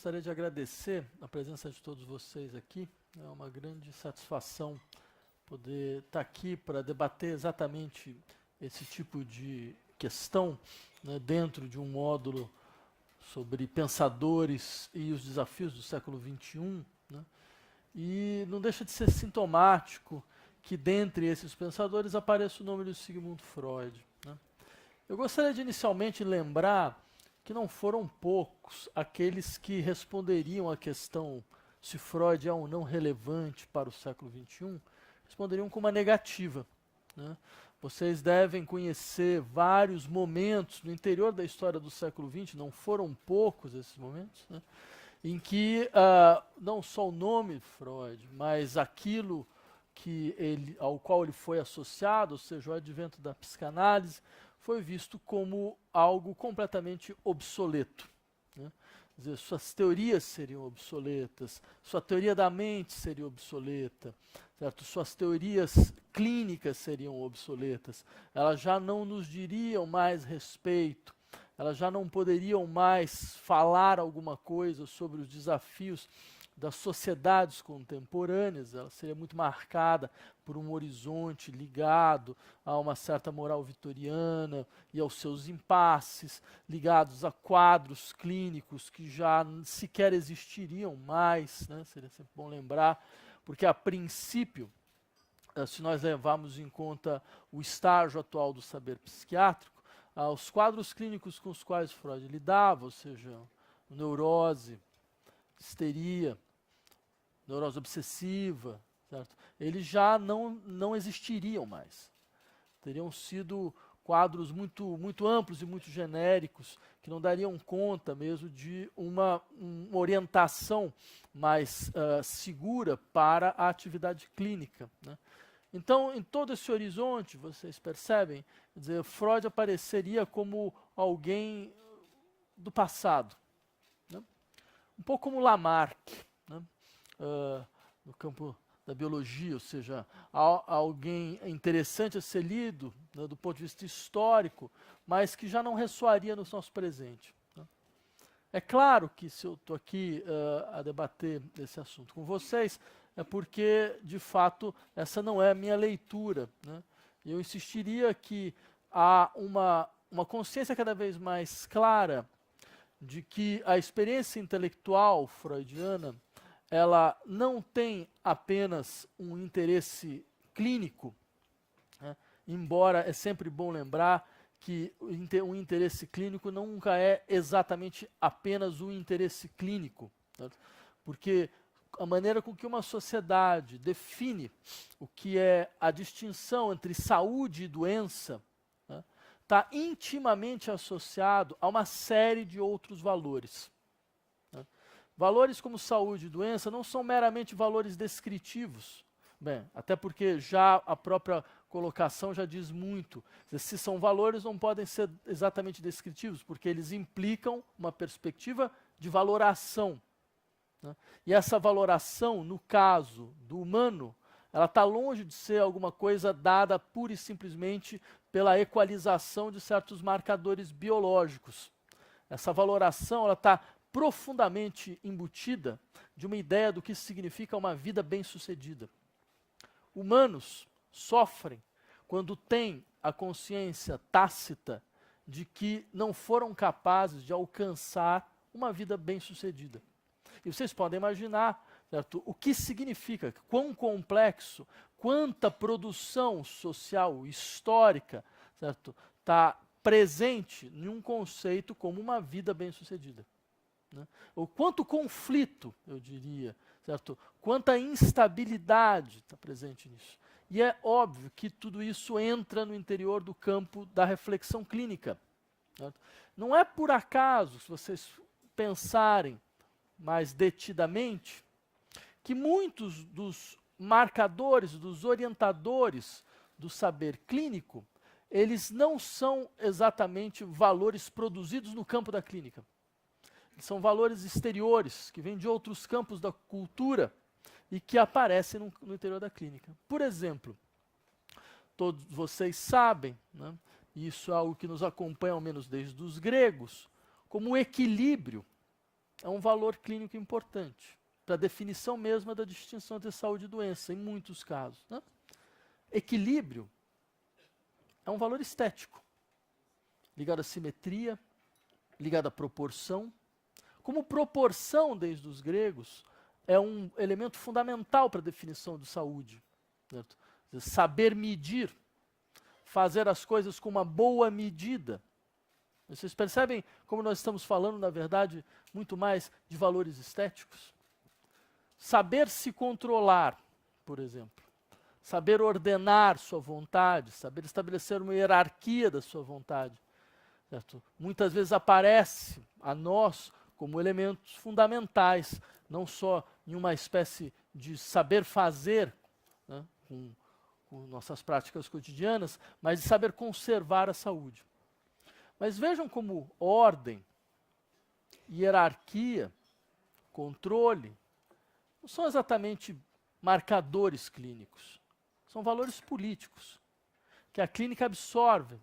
Gostaria de agradecer a presença de todos vocês aqui. É uma grande satisfação poder estar aqui para debater exatamente esse tipo de questão, né, dentro de um módulo sobre pensadores e os desafios do século XXI, né? E não deixa de ser sintomático que dentre esses pensadores apareça o nome de Sigmund Freud, né? Eu gostaria de inicialmente lembrar que não foram poucos aqueles que responderiam à questão se Freud é ou não relevante para o século XXI, responderiam com uma negativa, né? Vocês devem conhecer vários momentos no interior da história do século XX, não foram poucos esses momentos, né, em que não só o nome Freud, mas aquilo ao qual ele foi associado, ou seja, o advento da psicanálise, foi visto como algo completamente obsoleto, né? Quer dizer, suas teorias seriam obsoletas, sua teoria da mente seria obsoleta, certo? Suas teorias clínicas seriam obsoletas, elas já não nos diriam mais respeito, elas já não poderiam mais falar alguma coisa sobre os desafios das sociedades contemporâneas, ela seria muito marcada por um horizonte ligado a uma certa moral vitoriana e aos seus impasses, ligados a quadros clínicos que já sequer existiriam mais, né? Seria sempre bom lembrar, porque a princípio, se nós levarmos em conta o estágio atual do saber psiquiátrico, os quadros clínicos com os quais Freud lidava, ou seja, neurose, histeria, neurose obsessiva, certo? Eles já não existiriam mais. Teriam sido quadros muito amplos e muito genéricos, que não dariam conta mesmo de uma orientação mais segura para a atividade clínica, né? Então, em todo esse horizonte, vocês percebem, quer dizer, Freud apareceria como alguém do passado, né? Um pouco como Lamarck, né? No campo da biologia, ou seja, alguém interessante a ser lido, né, do ponto de vista histórico, mas que já não ressoaria no nosso presente, né? É claro que se eu estou aqui a debater esse assunto com vocês, é porque, de fato, essa não é a minha leitura, né? Eu insistiria que há uma consciência cada vez mais clara de que a experiência intelectual freudiana ela não tem apenas um interesse clínico, né? Embora é sempre bom lembrar que um interesse clínico nunca é exatamente apenas um interesse clínico, certo? Porque a maneira com que uma sociedade define o que é a distinção entre saúde e doença está intimamente associado a uma série de outros valores, né? Valores como saúde e doença não são meramente valores descritivos. Bem, até porque já a própria colocação já diz muito. Se são valores, não podem ser exatamente descritivos, porque eles implicam uma perspectiva de valoração, né? E essa valoração, no caso do humano, ela está longe de ser alguma coisa dada pura e simplesmente pela equalização de certos marcadores biológicos. Essa valoração ela está profundamente embutida de uma ideia do que significa uma vida bem-sucedida. Humanos sofrem quando têm a consciência tácita de que não foram capazes de alcançar uma vida bem-sucedida. E vocês podem imaginar, certo, o que significa, quão complexo, quanta produção social, histórica, certo, está presente em um conceito como uma vida bem-sucedida, né? O quanto conflito, eu diria, certo? Quanta instabilidade está presente nisso. E é óbvio que tudo isso entra no interior do campo da reflexão clínica, certo? Não é por acaso, se vocês pensarem mais detidamente, que muitos dos marcadores, dos orientadores do saber clínico, eles não são exatamente valores produzidos no campo da clínica. São valores exteriores, que vêm de outros campos da cultura e que aparecem no interior da clínica. Por exemplo, todos vocês sabem, né, e isso é algo que nos acompanha ao menos desde os gregos, como o equilíbrio é um valor clínico importante para a definição mesma da distinção entre saúde e doença, em muitos casos, né? Equilíbrio é um valor estético, ligado à simetria, ligado à proporção. Como proporção, desde os gregos, é um elemento fundamental para a definição de saúde. Certo? Saber medir, fazer as coisas com uma boa medida. Vocês percebem como nós estamos falando, na verdade, muito mais de valores estéticos? Saber se controlar, por exemplo. Saber ordenar sua vontade, saber estabelecer uma hierarquia da sua vontade. Certo? Muitas vezes aparece a nós como elementos fundamentais, não só em uma espécie de saber fazer, né, com nossas práticas cotidianas, mas de saber conservar a saúde. Mas vejam como ordem, hierarquia, controle, não são exatamente marcadores clínicos. São valores políticos, que a clínica absorve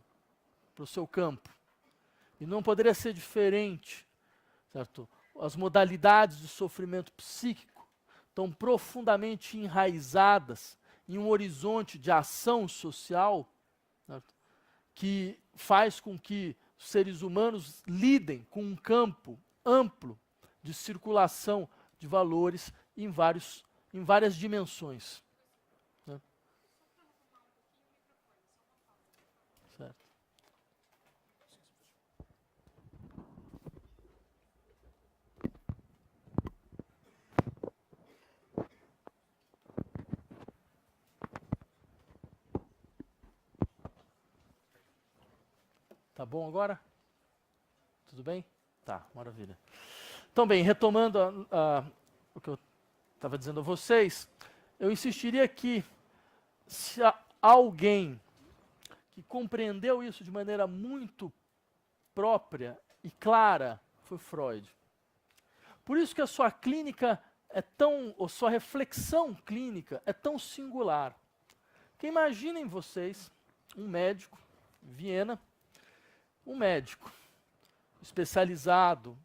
para o seu campo. E não poderia ser diferente, certo? As modalidades de sofrimento psíquico estão profundamente enraizadas em um horizonte de ação social, certo? Que faz com que os seres humanos lidem com um campo amplo de circulação de valores em várias dimensões. Certo. Tá bom agora? Tudo bem? Tá, maravilha. Então, bem, retomando o que eu estava dizendo a vocês, eu insistiria que se alguém que compreendeu isso de maneira muito própria e clara foi Freud. Por isso que a sua clínica é tão, ou sua reflexão clínica é tão singular. Porque imaginem vocês, um médico, Viena, um médico especializado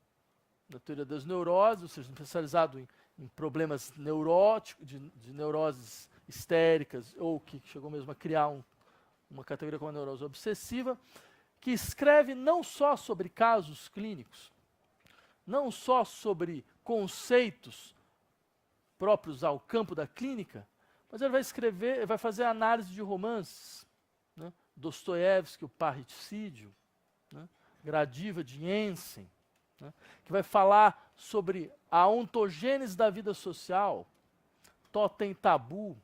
na teoria das neuroses, ou seja, especializado em problemas neuróticos, de neuroses histéricas, ou que chegou mesmo a criar uma categoria como a neurose obsessiva, que escreve não só sobre casos clínicos, não só sobre conceitos próprios ao campo da clínica, mas ele vai escrever, ele vai fazer análise de romances, né? Dostoiévski, o Parricídio, né? Gradiva de Jensen, né? Que vai falar sobre a ontogênese da vida social, totem e tabu,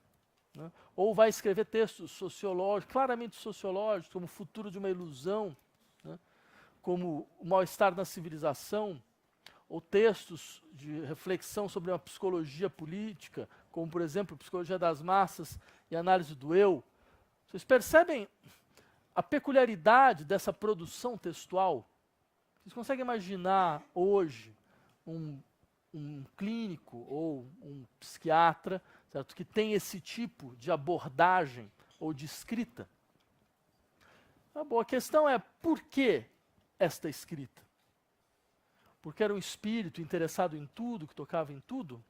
né? Ou vai escrever textos sociológicos, claramente sociológicos, como o futuro de uma ilusão, né? Como o mal-estar na civilização, ou textos de reflexão sobre uma psicologia política, como, por exemplo, Psicologia das Massas e Análise do Eu. Vocês percebem a peculiaridade dessa produção textual? Vocês conseguem imaginar hoje um clínico ou um psiquiatra, certo, que tem esse tipo de abordagem ou de escrita? A boa questão é, por que esta escrita? Porque era um espírito interessado em tudo, que tocava em tudo?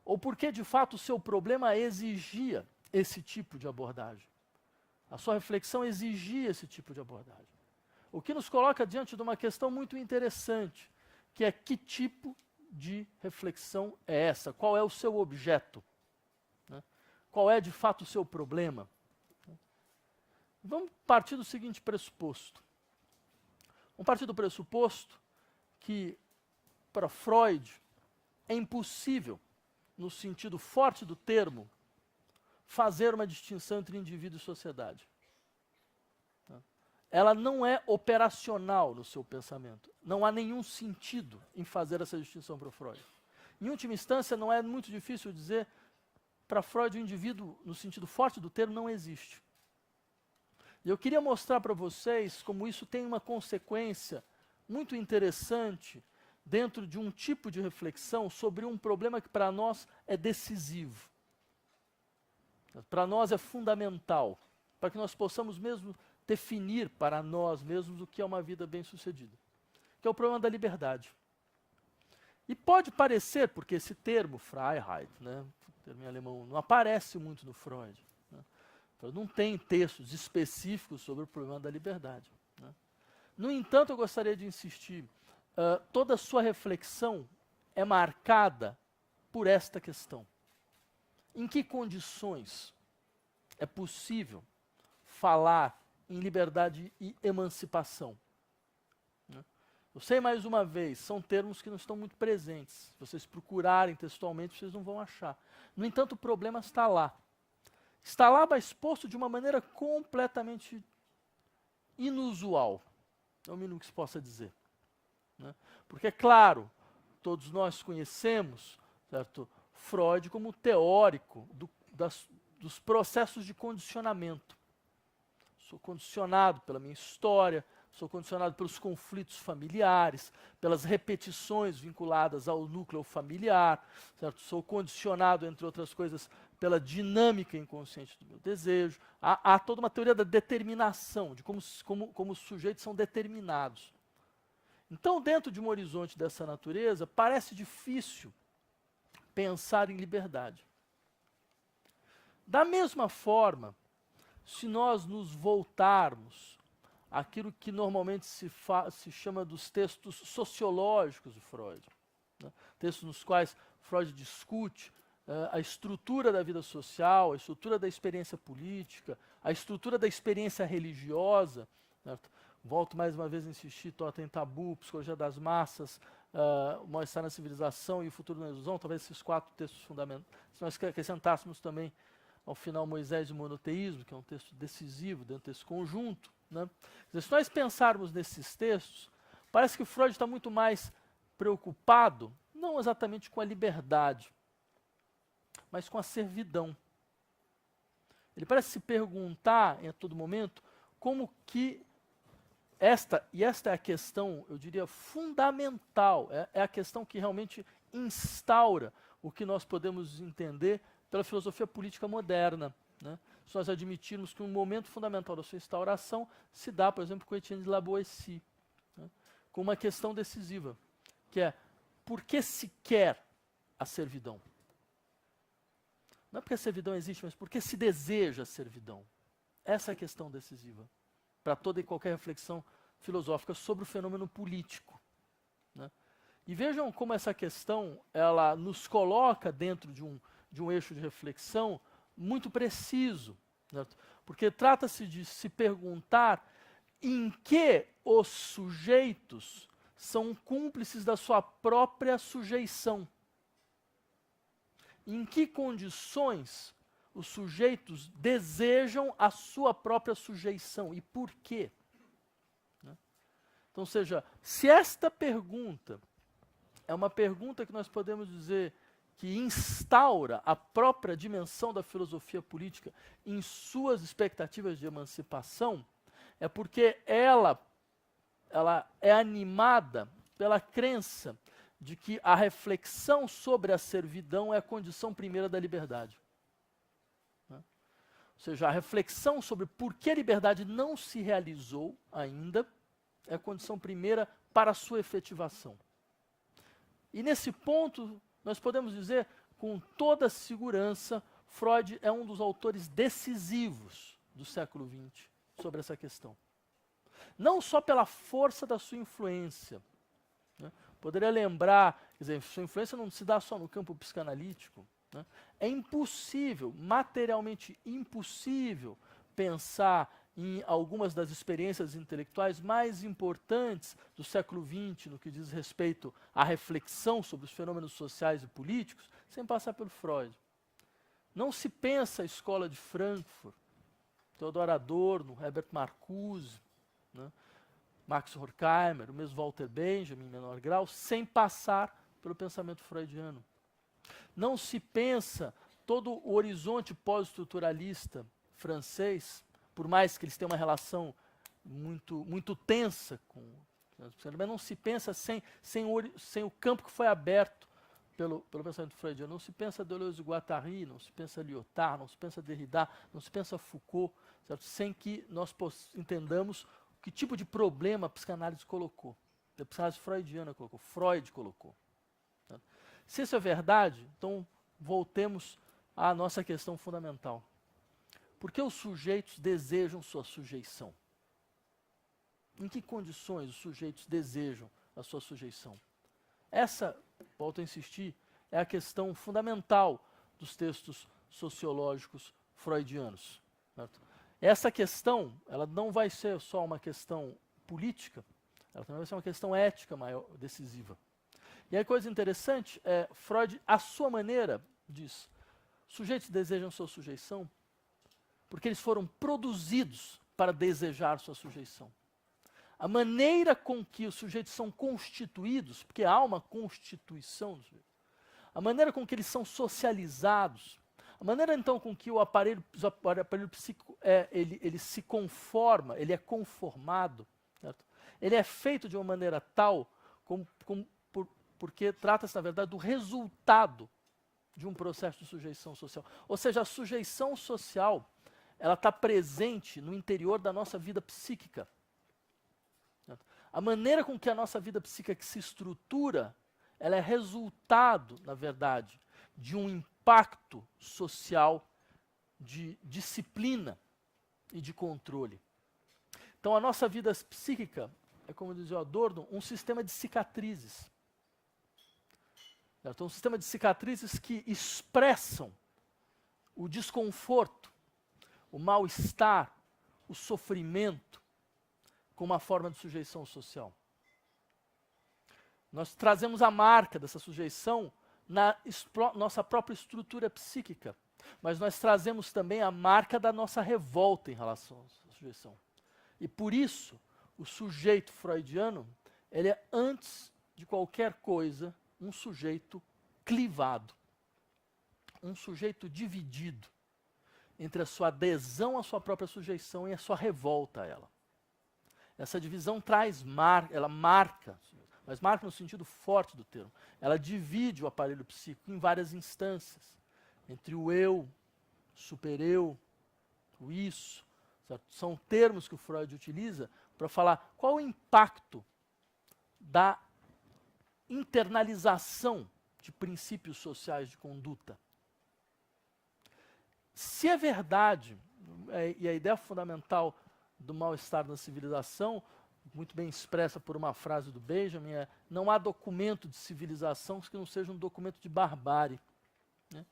Ou porque, de fato, o seu problema exigia esse tipo de abordagem? A sua reflexão exigia esse tipo de abordagem. O que nos coloca diante de uma questão muito interessante, que é que tipo de reflexão é essa? Qual é o seu objeto? Né? Qual é, de fato, o seu problema? Vamos partir do seguinte pressuposto. Vamos partir do pressuposto que, para Freud, é impossível, no sentido forte do termo, fazer uma distinção entre indivíduo e sociedade. Ela não é operacional no seu pensamento. Não há nenhum sentido em fazer essa distinção para Freud. Em última instância, não é muito difícil dizer, para Freud, o indivíduo, no sentido forte do termo, não existe. E eu queria mostrar para vocês como isso tem uma consequência muito interessante dentro de um tipo de reflexão sobre um problema que para nós é decisivo. Para nós é fundamental, para que nós possamos mesmo definir para nós mesmos o que é uma vida bem-sucedida, que é o problema da liberdade. E pode parecer, porque esse termo, Freiheit, né, o termo em alemão, não aparece muito no Freud. Né? Não tem textos específicos sobre o problema da liberdade. Né? No entanto, eu gostaria de insistir, toda a sua reflexão é marcada por esta questão. Em que condições é possível falar em liberdade e emancipação? Né? Eu sei, mais uma vez, são termos que não estão muito presentes. Se vocês procurarem textualmente, vocês não vão achar. No entanto, o problema está lá. Está lá, mas exposto de uma maneira completamente inusual. É o mínimo que se possa dizer. Né? Porque, é claro, todos nós conhecemos, certo, Freud como teórico dos processos de condicionamento. Sou condicionado pela minha história, sou condicionado pelos conflitos familiares, pelas repetições vinculadas ao núcleo familiar, certo? Sou condicionado, entre outras coisas, pela dinâmica inconsciente do meu desejo. Há toda uma teoria da determinação, de como os sujeitos são determinados. Então, dentro de um horizonte dessa natureza, parece difícil pensar em liberdade. Da mesma forma, se nós nos voltarmos àquilo que normalmente se chama dos textos sociológicos de Freud, né? Textos nos quais Freud discute a estrutura da vida social, a estrutura da experiência política, a estrutura da experiência religiosa, certo? Volto mais uma vez a insistir, Totem Tabu, Psicologia das Massas, o Mal-Estar na Civilização e o Futuro na Ilusão, talvez esses 4 textos fundamentais. Se nós acrescentássemos também, ao final, Moisés e o Monoteísmo, que é um texto decisivo dentro desse conjunto. Né? Se nós pensarmos nesses textos, parece que Freud está muito mais preocupado, não exatamente com a liberdade, mas com a servidão. Ele parece se perguntar, em todo momento, como que esta é a questão, eu diria, fundamental, é a questão que realmente instaura o que nós podemos entender pela filosofia política moderna. Né? Se nós admitirmos que um momento fundamental da sua instauração se dá, por exemplo, com Etienne de La Boétie, né? Com uma questão decisiva, que é: por que se quer a servidão? Não é porque a servidão existe, mas porque se deseja a servidão. Essa é a questão decisiva para toda e qualquer reflexão filosófica sobre o fenômeno político. Né? E vejam como essa questão ela nos coloca dentro de um eixo de reflexão muito preciso. Certo? Porque trata-se de se perguntar em que os sujeitos são cúmplices da sua própria sujeição. Em que condições os sujeitos desejam a sua própria sujeição e por quê? Né? Então, ou seja, se esta pergunta é uma pergunta que nós podemos dizer que instaura a própria dimensão da filosofia política em suas expectativas de emancipação, é porque ela é animada pela crença de que a reflexão sobre a servidão é a condição primeira da liberdade. Né? Ou seja, a reflexão sobre por que a liberdade não se realizou ainda é a condição primeira para a sua efetivação. E nesse ponto, nós podemos dizer com toda segurança, Freud é um dos autores decisivos do século XX sobre essa questão. Não só pela força da sua influência. Né? Poderia lembrar, quer dizer, sua influência não se dá só no campo psicanalítico. Né? É impossível, materialmente impossível, pensar em algumas das experiências intelectuais mais importantes do século XX, no que diz respeito à reflexão sobre os fenômenos sociais e políticos, sem passar pelo Freud. Não se pensa a escola de Frankfurt, Theodor Adorno, Herbert Marcuse, né? Max Horkheimer, o mesmo Walter Benjamin, em menor grau, sem passar pelo pensamento freudiano. Não se pensa todo o horizonte pós-estruturalista francês, por mais que eles tenham uma relação muito tensa com mas não se pensa sem o campo que foi aberto pelo pensamento freudiano. Não se pensa Deleuze e Guattari, não se pensa Lyotard, não se pensa Derrida, não se pensa Foucault, certo? Sem que nós entendamos que tipo de problema a psicanálise colocou. A psicanálise freudiana colocou, Freud colocou. Se isso é verdade, então voltemos à nossa questão fundamental. Por que os sujeitos desejam sua sujeição? Em que condições os sujeitos desejam a sua sujeição? Essa, volto a insistir, é a questão fundamental dos textos sociológicos freudianos. Certo? Essa questão, ela não vai ser só uma questão política, ela também vai ser uma questão ética maior, decisiva. E a coisa interessante é, Freud, à sua maneira, diz, sujeitos desejam sua sujeição porque eles foram produzidos para desejar sua sujeição. A maneira com que os sujeitos são constituídos, porque há uma constituição dos sujeitos, a maneira com que eles são socializados, a maneira então com que o aparelho psíquico ele se conforma, ele é conformado, certo? Ele é feito de uma maneira tal, porque trata-se, na verdade, do resultado de um processo de sujeição social. Ou seja, a sujeição social, ela está presente no interior da nossa vida psíquica. Certo? A maneira com que a nossa vida psíquica se estrutura, ela é resultado, na verdade, de um impacto social de disciplina e de controle. Então a nossa vida psíquica é, como dizia o Adorno, um sistema de cicatrizes. Certo? Um sistema de cicatrizes que expressam o desconforto, o mal-estar, o sofrimento, com uma forma de sujeição social. Nós trazemos a marca dessa sujeição na nossa própria estrutura psíquica, mas nós trazemos também a marca da nossa revolta em relação à sujeição. E por isso, o sujeito freudiano, ele é, antes de qualquer coisa, um sujeito clivado, um sujeito dividido entre a sua adesão à sua própria sujeição e a sua revolta a ela. Essa divisão ela marca, mas marca no sentido forte do termo. Ela divide o aparelho psíquico em várias instâncias, entre o eu, super-eu, o isso. Certo? São termos que o Freud utiliza para falar qual o impacto da internalização de princípios sociais de conduta. Se é verdade, e a ideia fundamental do mal-estar da civilização, muito bem expressa por uma frase do Benjamin, é: não há documento de civilização que não seja um documento de barbárie. Né?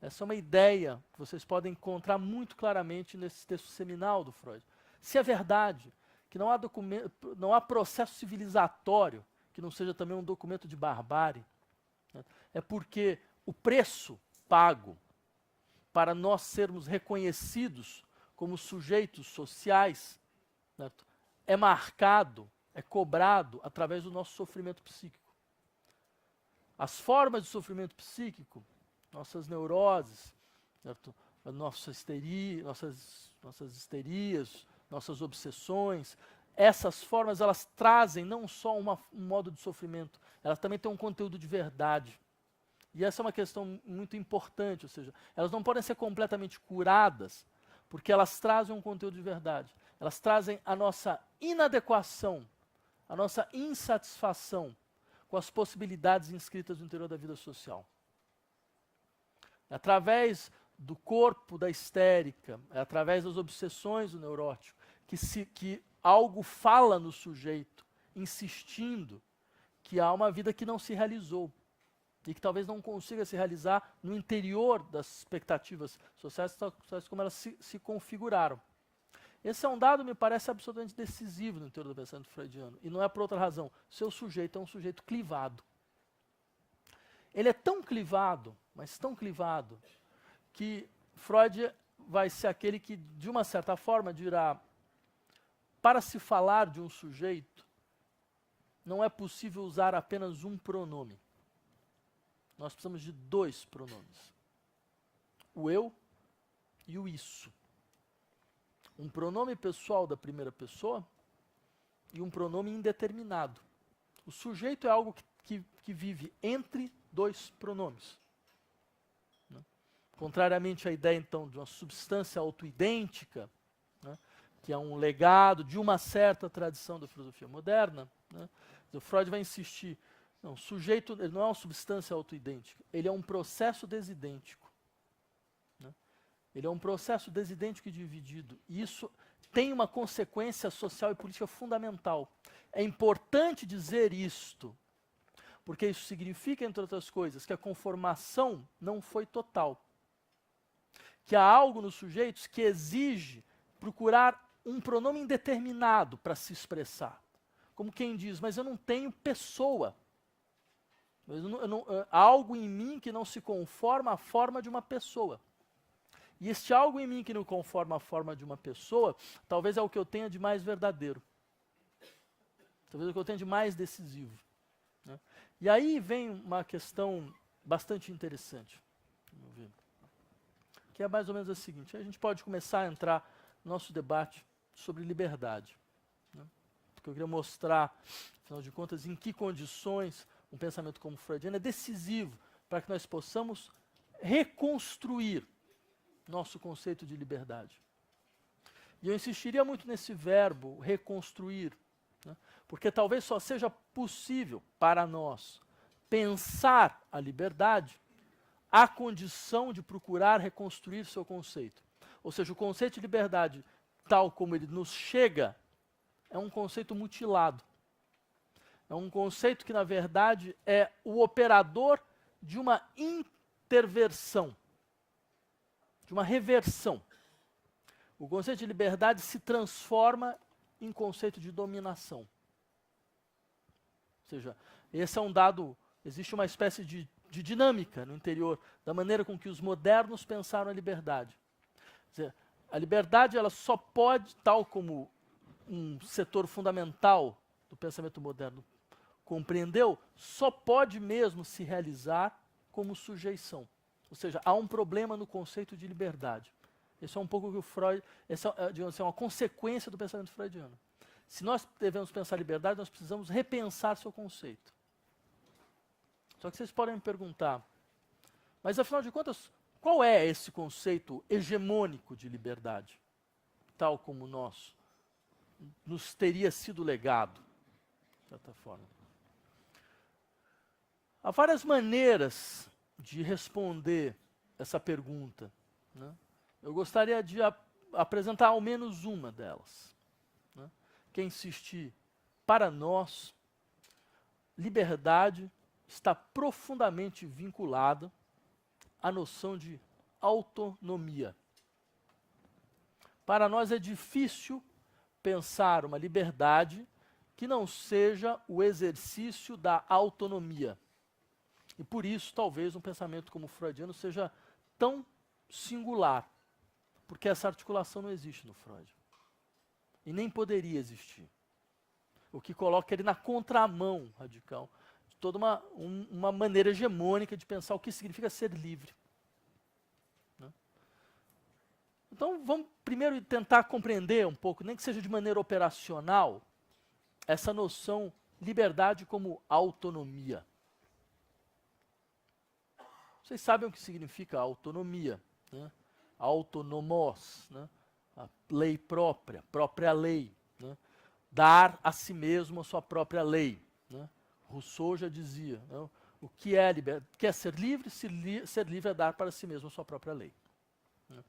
Essa é uma ideia que vocês podem encontrar muito claramente nesse texto seminal do Freud. Se é verdade que não há processo civilizatório que não seja também um documento de barbárie, né? É porque o preço pago para nós sermos reconhecidos como sujeitos sociais, certo? É marcado, é cobrado através do nosso sofrimento psíquico. As formas de sofrimento psíquico, nossas neuroses, certo? Nossas histerias, nossas obsessões, essas formas elas trazem não só um modo de sofrimento, elas também têm um conteúdo de verdade. E essa é uma questão muito importante, ou seja, elas não podem ser completamente curadas, porque elas trazem um conteúdo de verdade. Elas trazem a nossa inadequação, a nossa insatisfação com as possibilidades inscritas no interior da vida social. É através do corpo da histérica, é através das obsessões do neurótico, que algo fala no sujeito, insistindo que há uma vida que não se realizou e que talvez não consiga se realizar no interior das expectativas sociais como elas se configuraram. Esse é um dado, me parece, absolutamente decisivo no interior do pensamento freudiano, e não é por outra razão. Seu sujeito é um sujeito clivado. Ele é tão clivado, mas tão clivado, que Freud vai ser aquele que, de uma certa forma, dirá: para se falar de um sujeito, não é possível usar apenas um pronome. Nós precisamos de dois pronomes: o eu e o isso. Um pronome pessoal da primeira pessoa e um pronome indeterminado. O sujeito é algo que vive entre dois pronomes. Né? Contrariamente à ideia, então, de uma substância autoidêntica, né, que é um legado de uma certa tradição da filosofia moderna, né, o Freud vai insistir Não, o sujeito ele não é uma substância autoidêntica, ele é um processo desidêntico. Né? Ele é um processo desidêntico e dividido. E isso tem uma consequência social e política fundamental. É importante dizer isto, porque isso significa, entre outras coisas, que a conformação não foi total. Que há algo nos sujeitos que exige procurar um pronome indeterminado para se expressar. Como quem diz, mas eu não tenho pessoa. Há algo em mim que não se conforma à forma de uma pessoa. E este algo em mim que não conforma à forma de uma pessoa, talvez é o que eu tenha de mais verdadeiro. Talvez é o que eu tenha de mais decisivo. Né? E aí vem uma questão bastante interessante. Vamos ver. Que é mais ou menos a seguinte. A gente pode começar a entrar no nosso debate sobre liberdade. Né? Porque eu queria mostrar, afinal de contas, em que condições um pensamento como o freudiano é decisivo para que nós possamos reconstruir nosso conceito de liberdade. E eu insistiria muito nesse verbo, reconstruir, né? Porque talvez só seja possível para nós pensar a liberdade à condição de procurar reconstruir seu conceito. Ou seja, o conceito de liberdade, tal como ele nos chega, é um conceito mutilado. É um conceito que, na verdade, é o operador de uma interversão, de uma reversão. O conceito de liberdade se transforma em conceito de dominação. Ou seja, esse é um dado, existe uma espécie de dinâmica no interior da maneira com que os modernos pensaram a liberdade. Quer dizer, a liberdade ela só pode, tal como um setor fundamental do pensamento moderno compreendeu, só pode mesmo se realizar como sujeição. Ou seja, há um problema no conceito de liberdade. Isso é um pouco que o Freud, essa digamos assim, é uma consequência do pensamento freudiano. Se nós devemos pensar liberdade, nós precisamos repensar seu conceito. Só que vocês podem me perguntar, mas afinal de contas, qual é esse conceito hegemônico de liberdade? Tal como nós nos teria sido legado, de certa forma. Há várias maneiras de responder essa pergunta. Né? Eu gostaria de apresentar ao menos uma delas. Né? Que é insistir, para nós, liberdade está profundamente vinculada à noção de autonomia. Para nós é difícil pensar uma liberdade que não seja o exercício da autonomia. E por isso, talvez, um pensamento como o freudiano seja tão singular, porque essa articulação não existe no Freud. E nem poderia existir. O que coloca ele na contramão radical de toda uma maneira hegemônica de pensar o que significa ser livre. Né? Então, vamos primeiro tentar compreender um pouco, nem que seja de maneira operacional, essa noção liberdade como autonomia. Vocês sabem o que significa autonomia, né? Autonomos, né? A lei própria, própria lei, né? Dar a si mesmo a sua própria lei. Né? Rousseau já dizia, né? O que é liberdade? Quer ser livre? Ser livre é dar para si mesmo a sua própria lei. Né?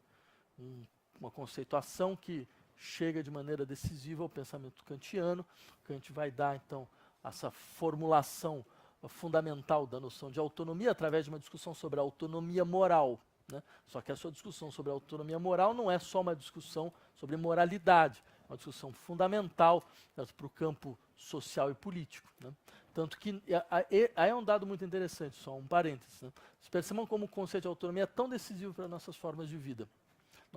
Uma conceituação que chega de maneira decisiva ao pensamento kantiano. Kant vai dar, então, essa formulação fundamental da noção de autonomia através de uma discussão sobre a autonomia moral. Né? Só que a sua discussão sobre a autonomia moral não é só uma discussão sobre moralidade, é uma discussão fundamental para o campo social e político. Né? Tanto que, aí é um dado muito interessante, só um parênteses. Né? Vocês percebam como o conceito de autonomia é tão decisivo para nossas formas de vida.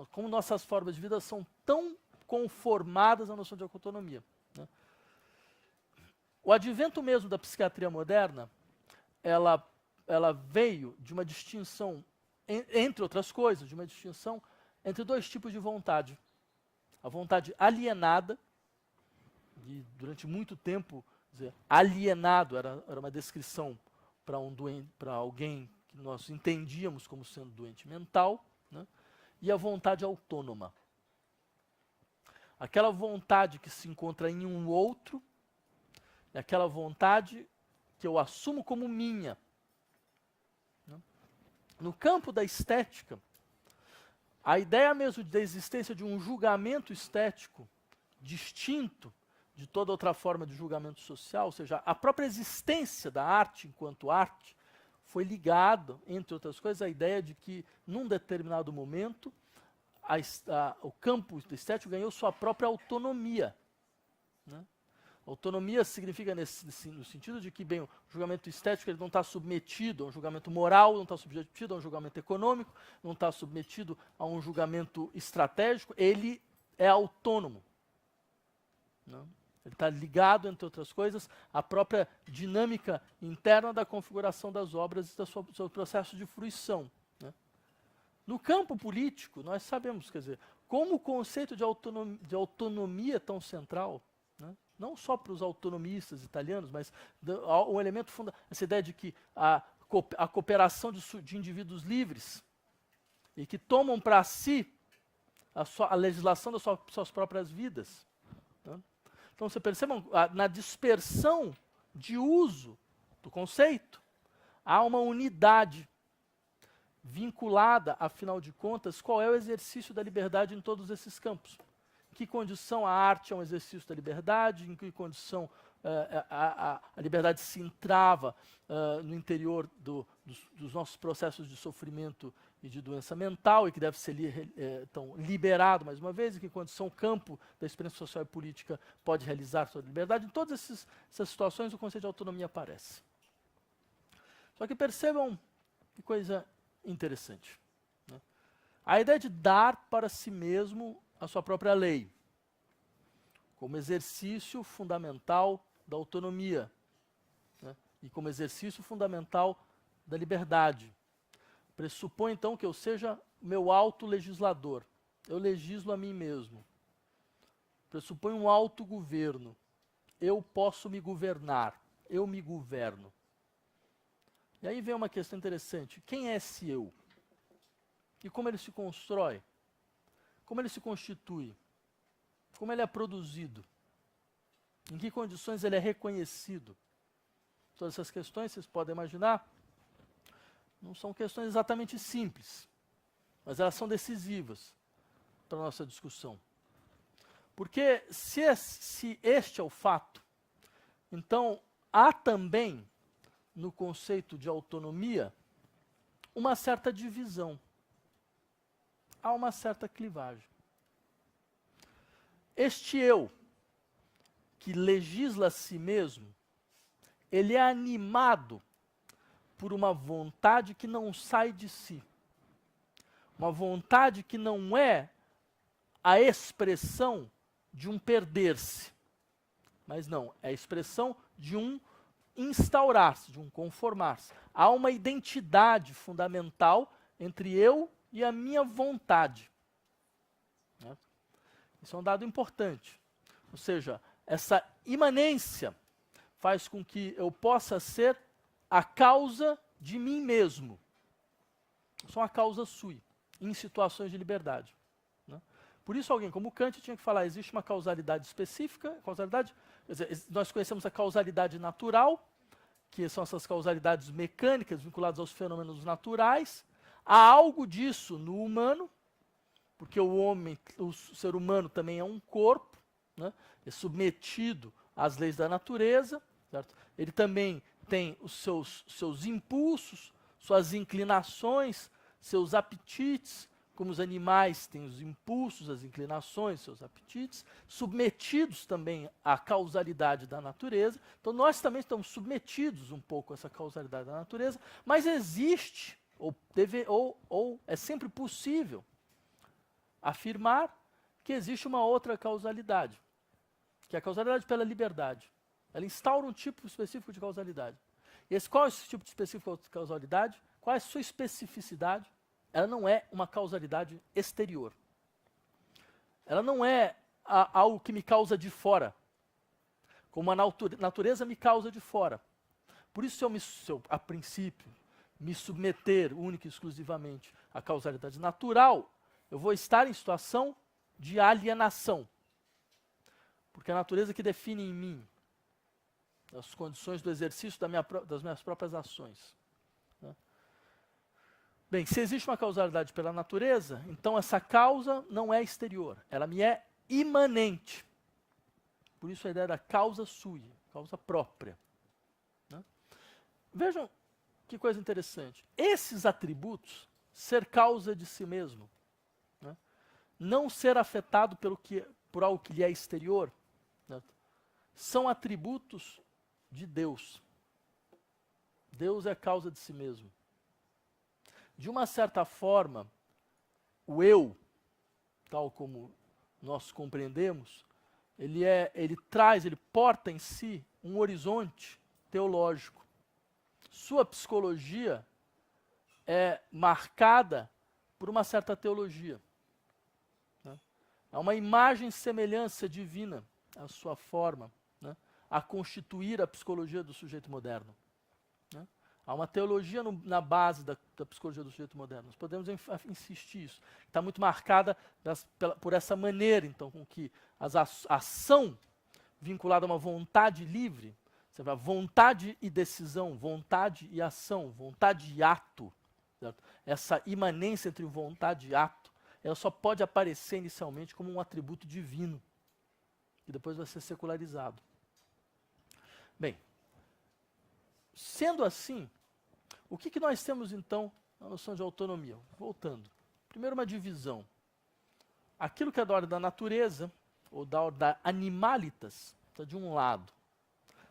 Como nossas formas de vida são tão conformadas à noção de autonomia. Né? O advento mesmo da psiquiatria moderna, ela veio de uma distinção, entre outras coisas, de uma distinção entre dois tipos de vontade. A vontade alienada, e durante muito tempo, dizer, alienado era uma descrição para alguém que nós entendíamos como sendo doente mental, né? E a vontade autônoma. Aquela vontade que se encontra em um outro, é aquela vontade que eu assumo como minha. No campo da estética, a ideia mesmo da existência de um julgamento estético distinto de toda outra forma de julgamento social, ou seja, a própria existência da arte enquanto arte, foi ligada, entre outras coisas, à ideia de que, num determinado momento, o campo estético ganhou sua própria autonomia. Né? Autonomia significa no sentido de que, bem, o julgamento estético ele não está submetido a um julgamento moral, não está submetido a um julgamento econômico, não está submetido a um julgamento estratégico, ele é autônomo. Né? Ele está ligado, entre outras coisas, à própria dinâmica interna da configuração das obras e do seu processo de fruição. Né? No campo político, nós sabemos, quer dizer, como o conceito de autonomia é tão central, né? Não só para os autonomistas italianos, mas um elemento fundamental, essa ideia de que a cooperação de indivíduos livres e que tomam para si a legislação das suas próprias vidas. Né? Então, você perceba, na dispersão de uso do conceito, há uma unidade vinculada, afinal de contas, qual é o exercício da liberdade em todos esses campos. Em que condição a arte é um exercício da liberdade, em que condição a liberdade se entrava no interior dos nossos processos de sofrimento e de doença mental, e que deve ser então, liberado, mais uma vez, em que condição o campo da experiência social e política pode realizar sua liberdade. Em todas essas situações, o conceito de autonomia aparece. Só que percebam que coisa interessante. Né? A ideia de dar para si mesmo a sua própria lei, como exercício fundamental da autonomia, né? E como exercício fundamental da liberdade. Pressupõe, então, que eu seja meu autolegislador. Eu legislo a mim mesmo. Pressupõe um autogoverno. Eu posso me governar. Eu me governo. E aí vem uma questão interessante. Quem é esse eu? E como ele se constrói? Como ele se constitui? Como ele é produzido? Em que condições ele é reconhecido? Todas essas questões, vocês podem imaginar, não são questões exatamente simples, mas elas são decisivas para a nossa discussão. Porque se este é o fato, então há também, no conceito de autonomia, uma certa divisão. Há uma certa clivagem. Este eu, que legisla a si mesmo, ele é animado por uma vontade que não sai de si. Uma vontade que não é a expressão de um perder-se. Mas não, é a expressão de um instaurar-se, de um conformar-se. Há uma identidade fundamental entre eu e a minha vontade. Né? Isso é um dado importante. Ou seja, essa imanência faz com que eu possa ser a causa de mim mesmo. Eu sou uma causa sui, em situações de liberdade. Né? Por isso alguém como Kant tinha que falar, existe uma causalidade específica, quer dizer, nós conhecemos a causalidade natural, que são essas causalidades mecânicas vinculadas aos fenômenos naturais. Há algo disso no humano, porque o ser humano também é um corpo, né? É submetido às leis da natureza, certo? Ele também tem os seus impulsos, suas inclinações, seus apetites, como os animais têm os impulsos, as inclinações, seus apetites, submetidos também à causalidade da natureza. Então nós também estamos submetidos um pouco a essa causalidade da natureza, mas existe, ou é sempre possível, afirmar que existe uma outra causalidade, que é a causalidade pela liberdade. Ela instaura um tipo específico de causalidade. E qual é esse tipo específico de causalidade? Qual é a sua especificidade? Ela não é uma causalidade exterior. Ela não é algo que me causa de fora, como a natureza me causa de fora. Por isso, se eu a princípio, me submeter única e exclusivamente à causalidade natural, eu vou estar em situação de alienação. Porque é a natureza que define em mim. as condições do exercício das minhas próprias ações. Né? Bem, se existe uma causalidade pela natureza, então essa causa não é exterior, ela me é imanente. Por isso a ideia da causa sui, causa própria. Né? Vejam que coisa interessante. Esses atributos, ser causa de si mesmo, né? Não ser afetado por algo que lhe é exterior, né? São atributos de Deus. Deus é causa de si mesmo. De uma certa forma, o eu, tal como nós compreendemos, ele porta em si um horizonte teológico. Sua psicologia é marcada por uma certa teologia. Né? É uma imagem e semelhança divina, a sua forma, né? A constituir a psicologia do sujeito moderno. Né? Há uma teologia na base da psicologia do sujeito moderno. Nós podemos insistir isso. Está muito marcada por essa maneira, então, com que a ação vinculada a uma vontade livre, vontade e decisão, vontade e ação, vontade e ato, certo? Essa imanência entre vontade e ato, ela só pode aparecer inicialmente como um atributo divino, e depois vai ser secularizado. Bem, sendo assim, o que nós temos então na noção de autonomia? Voltando. Primeiro, uma divisão. Aquilo que é da ordem da natureza, ou da ordem da animalitas, está de um lado.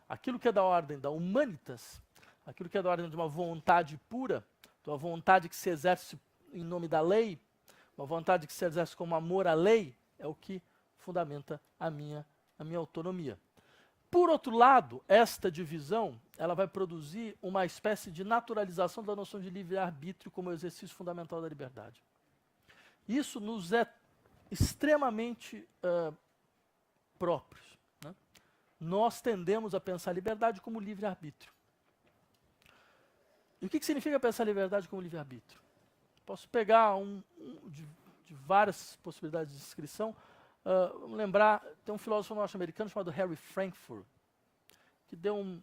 Aquilo que é da ordem da humanitas, aquilo que é da ordem de uma vontade pura, de uma vontade que se exerce em nome da lei, uma vontade que se exerce como amor à lei, é o que fundamenta a minha autonomia. Por outro lado, esta divisão, ela vai produzir uma espécie de naturalização da noção de livre-arbítrio como exercício fundamental da liberdade. Isso nos é extremamente próprios. Né? Nós tendemos a pensar a liberdade como livre-arbítrio. E o que significa pensar a liberdade como livre-arbítrio? Posso pegar de várias possibilidades de descrição. Vamos lembrar, tem um filósofo norte-americano chamado Harry Frankfurt, que deu um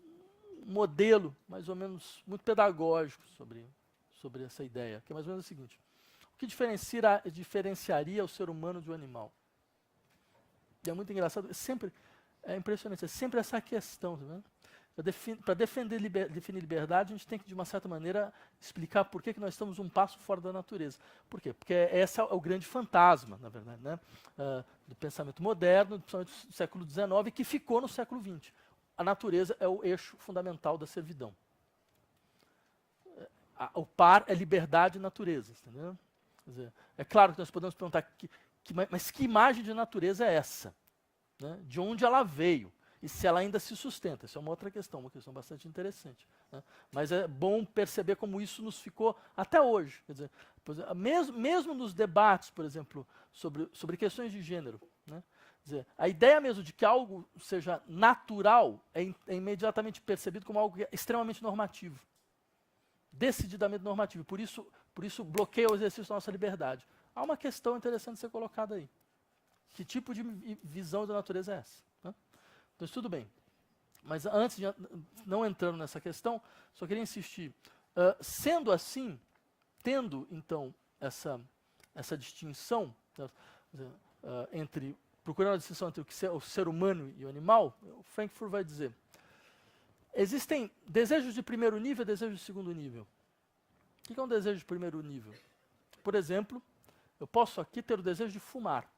modelo, mais ou menos, muito pedagógico sobre essa ideia, que é mais ou menos o seguinte. O que diferenciaria o ser humano de um animal? E é muito engraçado, é impressionante, é sempre essa questão, tá vendo? Para definir liberdade, a gente tem que, de uma certa maneira, explicar por que nós estamos um passo fora da natureza. Por quê? Porque esse é o grande fantasma, na verdade, né? Do pensamento moderno, principalmente do século XIX, que ficou no século XX. A natureza é o eixo fundamental da servidão. O par é liberdade e natureza. Entendeu? Quer dizer, é claro que nós podemos perguntar, mas que imagem de natureza é essa? Né? De onde ela veio? E se ela ainda se sustenta. Isso é uma outra questão, uma questão bastante interessante. Né? Mas é bom perceber como isso nos ficou até hoje. Quer dizer, mesmo nos debates, por exemplo, sobre questões de gênero, né? Quer dizer, a ideia mesmo de que algo seja natural é imediatamente percebido como algo extremamente normativo. Decididamente normativo. Por isso bloqueia o exercício da nossa liberdade. Há uma questão interessante a ser colocada aí. Que tipo de visão da natureza é essa? Né? Então, tudo bem. Mas antes de não entrando nessa questão, só queria insistir. Sendo assim, tendo então essa distinção, procurando a distinção entre o ser humano e o animal, o Frankfurt vai dizer: existem desejos de primeiro nível e desejos de segundo nível. O que é um desejo de primeiro nível? Por exemplo, eu posso aqui ter o desejo de fumar.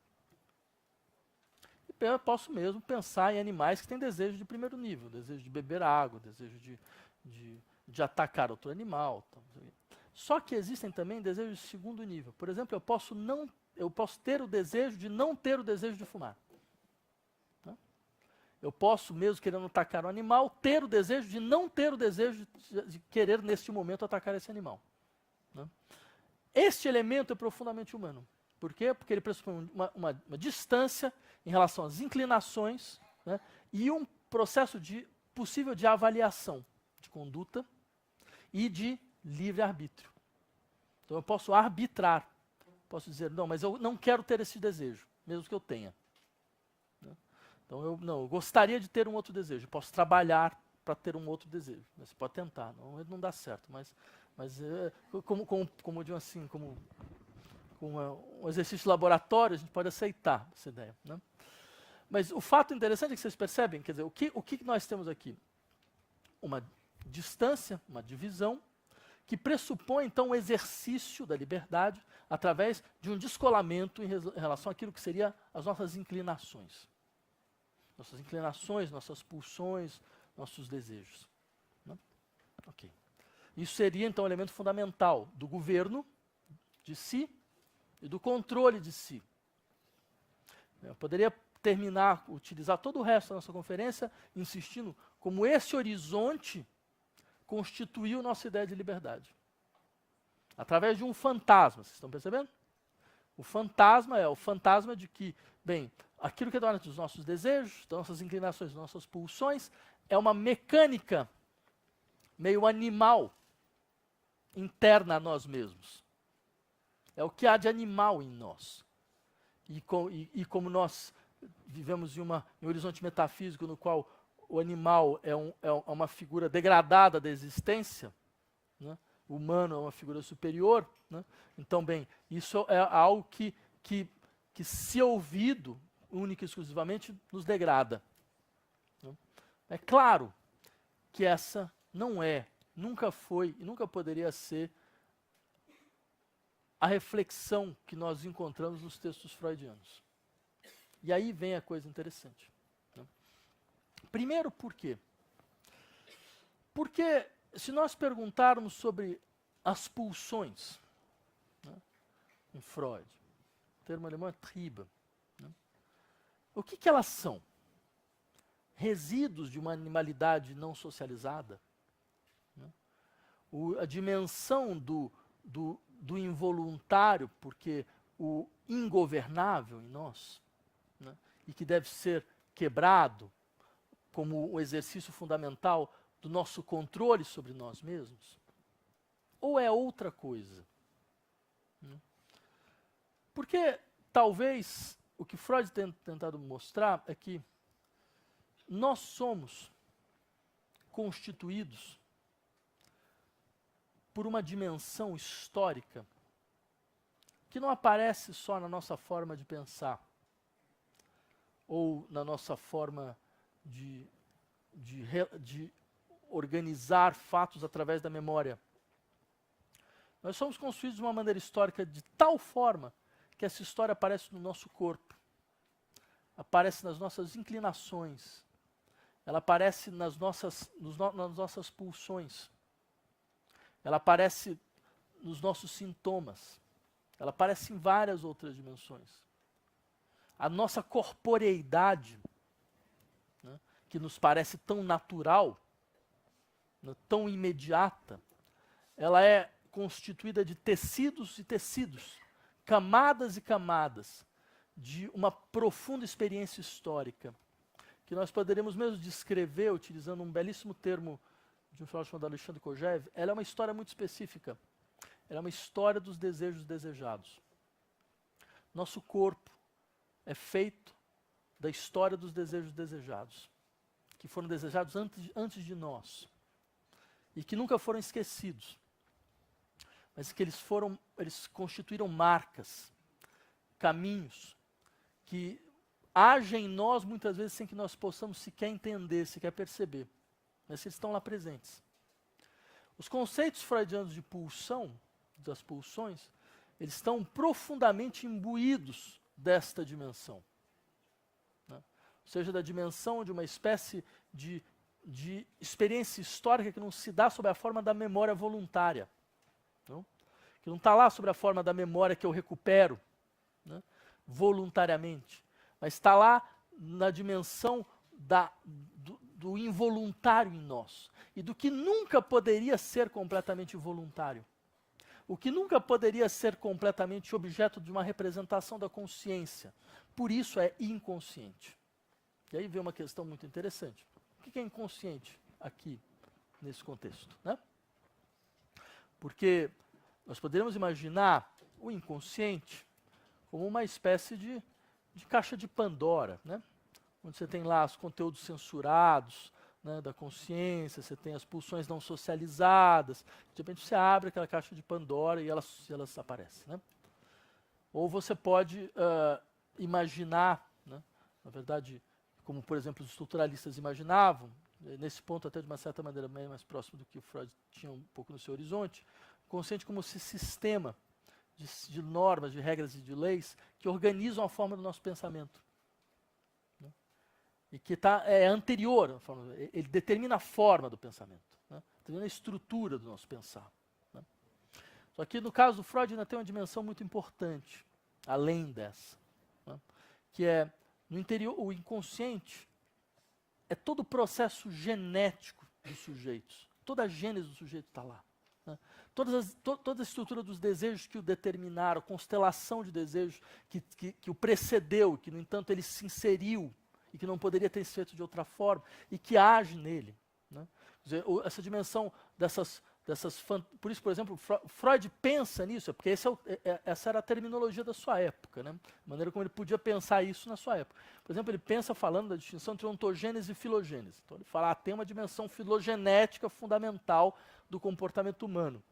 Eu posso mesmo pensar em animais que têm desejo de primeiro nível, desejo de beber água, desejo de atacar outro animal. Só que existem também desejos de segundo nível. Por exemplo, eu posso ter o desejo de não ter o desejo de fumar. Né? Eu posso, mesmo querendo atacar um animal, ter o desejo de não ter o desejo de querer, neste momento, atacar esse animal. Né? Este elemento é profundamente humano. Por quê? Porque ele pressupõe uma distância em relação às inclinações, né, e um processo possível de avaliação de conduta e de livre-arbítrio. Então eu posso arbitrar, posso dizer, não, mas eu não quero ter esse desejo, mesmo que eu tenha. Né? Então eu gostaria de ter um outro desejo, eu posso trabalhar para ter um outro desejo. Você pode tentar, não dá certo, mas como digo assim, como um exercício de laboratório, a gente pode aceitar essa ideia, né? Mas o fato interessante é que vocês percebem, quer dizer, o que nós temos aqui? Uma distância, uma divisão, que pressupõe, então, o exercício da liberdade através de um descolamento em relação àquilo que seriam as nossas inclinações. Nossas inclinações, nossas pulsões, nossos desejos. Né? Ok. Isso seria, então, um elemento fundamental do governo de si e do controle de si. Eu poderia utilizar todo o resto da nossa conferência, insistindo como esse horizonte constituiu nossa ideia de liberdade. Através de um fantasma, vocês estão percebendo? O fantasma é o fantasma de que, bem, aquilo que é dona dos nossos desejos, das nossas inclinações, das nossas pulsões, é uma mecânica meio animal, interna a nós mesmos. É o que há de animal em nós. E como nós vivemos em um horizonte metafísico no qual o animal é uma figura degradada da existência, né? O humano é uma figura superior, né? Então, bem, isso é algo que se ouvido, única e exclusivamente, nos degrada. Né? É claro que essa não é, nunca foi e nunca poderia ser a reflexão que nós encontramos nos textos freudianos. E aí vem a coisa interessante. Né? Primeiro, por quê? Porque se nós perguntarmos sobre as pulsões, né, em Freud, o termo alemão é Triebe, né, o que elas são? Resíduos de uma animalidade não socializada? Né? A dimensão do involuntário, porque o ingovernável em nós, né, e que deve ser quebrado como o exercício fundamental do nosso controle sobre nós mesmos? Ou é outra coisa? Né? Porque talvez o que Freud tem tentado mostrar é que nós somos constituídos por uma dimensão histórica que não aparece só na nossa forma de pensar ou na nossa forma de organizar fatos através da memória. Nós somos construídos de uma maneira histórica de tal forma que essa história aparece no nosso corpo, aparece nas nossas inclinações, ela aparece nas nossas pulsões, ela aparece nos nossos sintomas, ela aparece em várias outras dimensões. A nossa corporeidade, né, que nos parece tão natural, né, tão imediata, ela é constituída de tecidos e tecidos, camadas e camadas, de uma profunda experiência histórica, que nós poderíamos mesmo descrever, utilizando um belíssimo termo de um filósofo chamado Alexandre Kojève. Ela é uma história muito específica. Ela é uma história dos desejos desejados. Nosso corpo é feito da história dos desejos desejados, que foram desejados antes de nós, e que nunca foram esquecidos, mas que eles constituíram marcas, caminhos, que agem em nós muitas vezes sem que nós possamos sequer entender, sequer perceber, mas eles estão lá presentes. Os conceitos freudianos de pulsão, das pulsões, eles estão profundamente imbuídos desta dimensão, né? Ou seja, da dimensão de uma espécie de experiência histórica que não se dá sob a forma da memória voluntária, não? Que não está lá sob a forma da memória que eu recupero, né, voluntariamente, mas está lá na dimensão do involuntário em nós, e do que nunca poderia ser completamente voluntário. O que nunca poderia ser completamente objeto de uma representação da consciência. Por isso é inconsciente. E aí vem uma questão muito interessante. O que é inconsciente aqui, nesse contexto, né? Porque nós poderíamos imaginar o inconsciente como uma espécie de caixa de Pandora, né? Onde você tem lá os conteúdos censurados, né, da consciência, você tem as pulsões não socializadas, de repente você abre aquela caixa de Pandora e elas aparecem. Né? Ou você pode imaginar, né, na verdade, como por exemplo os estruturalistas imaginavam, nesse ponto até de uma certa maneira mais próximo do que o Freud tinha um pouco no seu horizonte, o consciente como esse sistema de normas, de regras e de leis que organizam a forma do nosso pensamento. Né? E que é anterior, à forma, ele determina a forma do pensamento, né? Determina a estrutura do nosso pensar. Né? Só que no caso do Freud ainda tem uma dimensão muito importante, além dessa, né? Que é, no interior, o inconsciente é todo o processo genético dos sujeitos, toda a gênese do sujeito está lá. Né? Toda a estrutura dos desejos que o determinaram, a constelação de desejos que o precedeu, que no entanto ele se inseriu e que não poderia ter sido feito de outra forma, e que age nele. Né? Quer dizer, essa dimensão dessas por isso, por exemplo, Freud pensa nisso, porque essa era a terminologia da sua época, né? A maneira como ele podia pensar isso na sua época. Por exemplo, ele pensa falando da distinção entre ontogênese e filogênese. Então ele fala, tem uma dimensão filogenética fundamental do comportamento humano.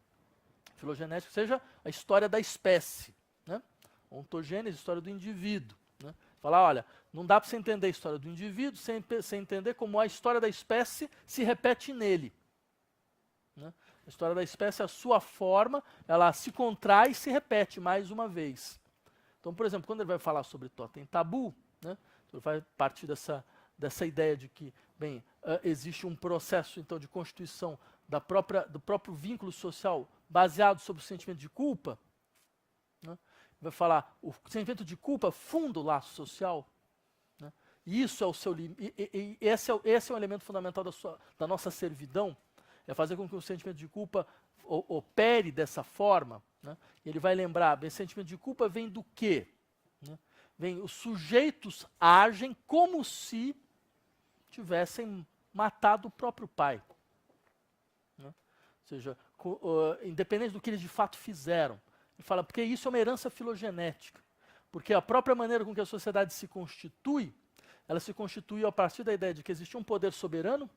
Filogenética, ou seja, a história da espécie. Né? Ontogênese, história do indivíduo. Né? Falar, olha, não dá para você entender a história do indivíduo sem entender como a história da espécie se repete nele. Né? A história da espécie, a sua forma, ela se contrai e se repete mais uma vez. Então, por exemplo, quando ele vai falar sobre totem tabu, né, ele vai partir dessa ideia de que, bem, existe um processo então de constituição do próprio vínculo social baseado sobre o sentimento de culpa. Né, vai falar, o sentimento de culpa funda o laço social. Né, e isso é o seu esse é um elemento fundamental da nossa servidão. É fazer com que o sentimento de culpa opere dessa forma. Né? E ele vai lembrar, bem, sentimento de culpa vem do quê? Né? Vem, os sujeitos agem como se tivessem matado o próprio pai. Né? Ou seja, independente do que eles de fato fizeram. Ele fala, porque isso é uma herança filogenética. Porque a própria maneira com que a sociedade se constitui, ela se constitui a partir da ideia de que existe um poder soberano,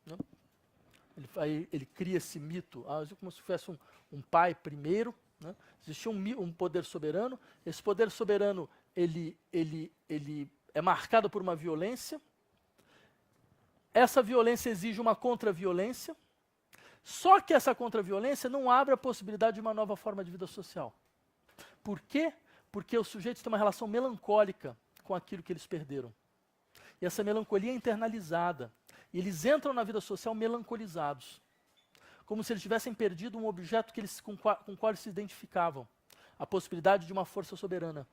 né? Ele cria esse mito, como se fosse um pai primeiro. Né? Existia um poder soberano. Esse poder soberano ele é marcado por uma violência. Essa violência exige uma contra-violência. Só que essa contra-violência não abre a possibilidade de uma nova forma de vida social. Por quê? Porque os sujeitos têm uma relação melancólica com aquilo que eles perderam. E essa melancolia é internalizada. E eles entram na vida social melancolizados. Como se eles tivessem perdido um objeto com o qual eles se identificavam. A possibilidade de uma força soberana.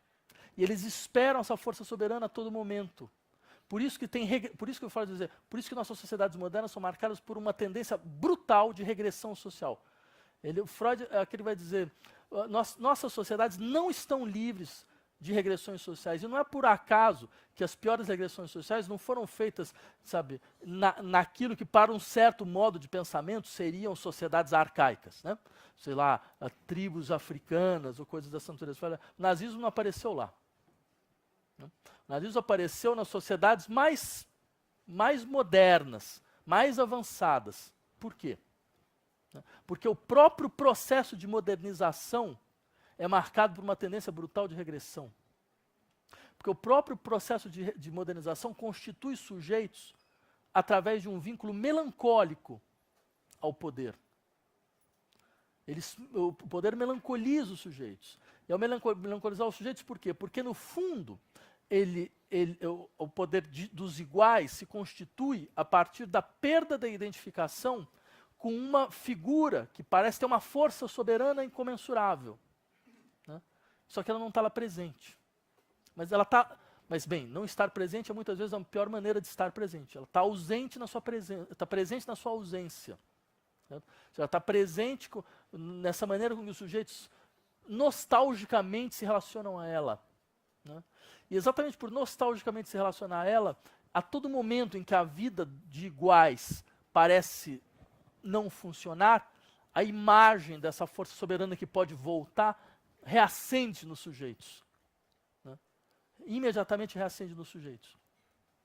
E eles esperam essa força soberana a todo momento. Por isso que eu falo dizer, por isso que nossas sociedades modernas são marcadas por uma tendência brutal de regressão social. O Freud aqui ele vai dizer, nossas sociedades não estão livres de regressões sociais. E não é por acaso que as piores regressões sociais não foram feitas, sabe, naquilo que para um certo modo de pensamento seriam sociedades arcaicas, né? Sei lá, tribos africanas ou coisas dessa natureza. O nazismo não apareceu lá. Né? O nazismo apareceu nas sociedades mais modernas, mais avançadas. Por quê? Porque o próprio processo de modernização é marcado por uma tendência brutal de regressão. Porque o próprio processo de modernização constitui sujeitos através de um vínculo melancólico ao poder. O poder melancoliza os sujeitos. E ao melancolizar os sujeitos, por quê? Porque, no fundo, o poder dos iguais se constitui a partir da perda da identificação com uma figura que parece ter uma força soberana incomensurável. Só que ela não está lá presente. Mas bem, não estar presente é muitas vezes a pior maneira de estar presente. Ela está ausente na sua presença, está presente na sua ausência. Certo? Ela está presente nessa maneira com que os sujeitos nostalgicamente se relacionam a ela. Né? E exatamente por nostalgicamente se relacionar a ela, a todo momento em que a vida de iguais parece não funcionar, a imagem dessa força soberana que pode voltar reacende nos sujeitos. Né? Imediatamente reacende nos sujeitos.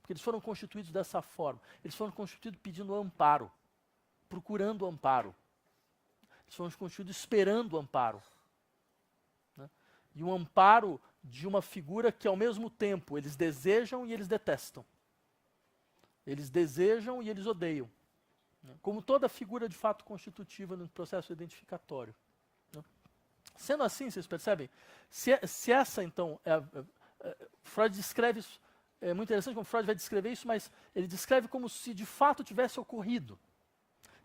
Porque eles foram constituídos dessa forma. Eles foram constituídos pedindo amparo, procurando amparo. Eles foram constituídos esperando amparo. Né? E um amparo de uma figura que, ao mesmo tempo, eles desejam e eles detestam. Eles desejam e eles odeiam. Né? Como toda figura, de fato, constitutiva no processo identificatório. Né? Sendo assim, vocês percebem? Se essa, então, Freud descreve isso, é muito interessante como Freud vai descrever isso, mas ele descreve como se de fato tivesse ocorrido.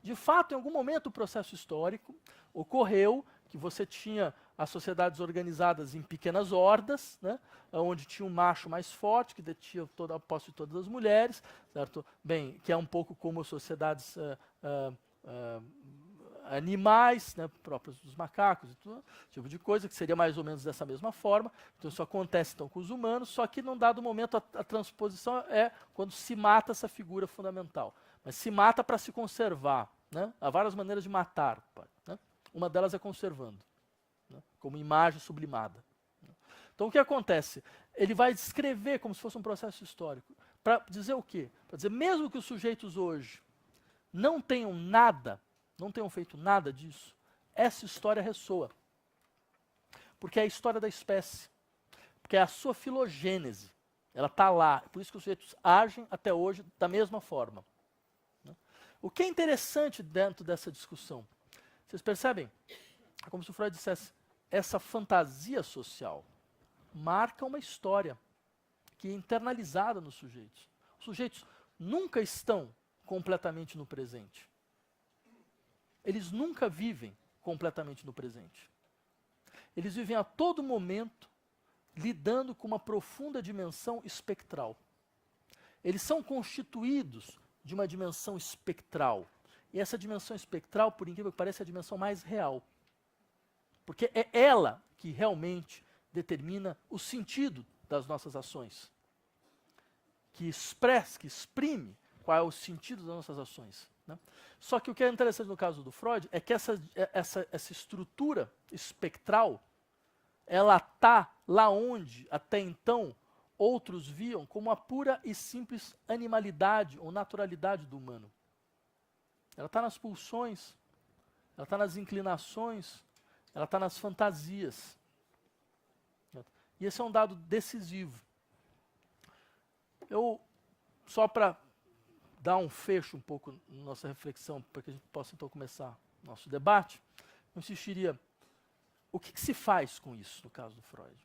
De fato, em algum momento do processo histórico, ocorreu que você tinha as sociedades organizadas em pequenas hordas, né, onde tinha um macho mais forte, que detinha toda a posse de todas as mulheres, certo? Bem, que é um pouco como sociedades animais, né, próprios dos macacos e tudo, tipo de coisa, que seria mais ou menos dessa mesma forma. Então isso acontece então com os humanos, só que num dado momento a transposição é quando se mata essa figura fundamental. Mas se mata para se conservar. Né? Há várias maneiras de matar. Né? Uma delas é conservando, né? Como imagem sublimada. Né? Então o que acontece? Ele vai descrever como se fosse um processo histórico. Para dizer o quê? Para dizer, mesmo que os sujeitos hoje não tenham nada, não tenham feito nada disso, essa história ressoa. Porque é a história da espécie. Porque é a sua filogênese. Ela está lá. Por isso que os sujeitos agem até hoje da mesma forma. Né? O que é interessante dentro dessa discussão? Vocês percebem? É como se o Freud dissesse, essa fantasia social marca uma história que é internalizada nos sujeitos. Os sujeitos nunca estão completamente no presente. Eles nunca vivem completamente no presente. Eles vivem a todo momento lidando com uma profunda dimensão espectral. Eles são constituídos de uma dimensão espectral. E essa dimensão espectral, por incrível que pareça, é a dimensão mais real. Porque é ela que realmente determina o sentido das nossas ações. Que expressa, que exprime qual é o sentido das nossas ações. Né? Só que o que é interessante no caso do Freud é que essa estrutura espectral, ela está lá onde, até então, outros viam como a pura e simples animalidade ou naturalidade do humano. Ela está nas pulsões, ela está nas inclinações, ela está nas fantasias. E esse é um dado decisivo. Só para dar um fecho um pouco na nossa reflexão, para que a gente possa então começar nosso debate, eu insistiria, o que se faz com isso, no caso do Freud?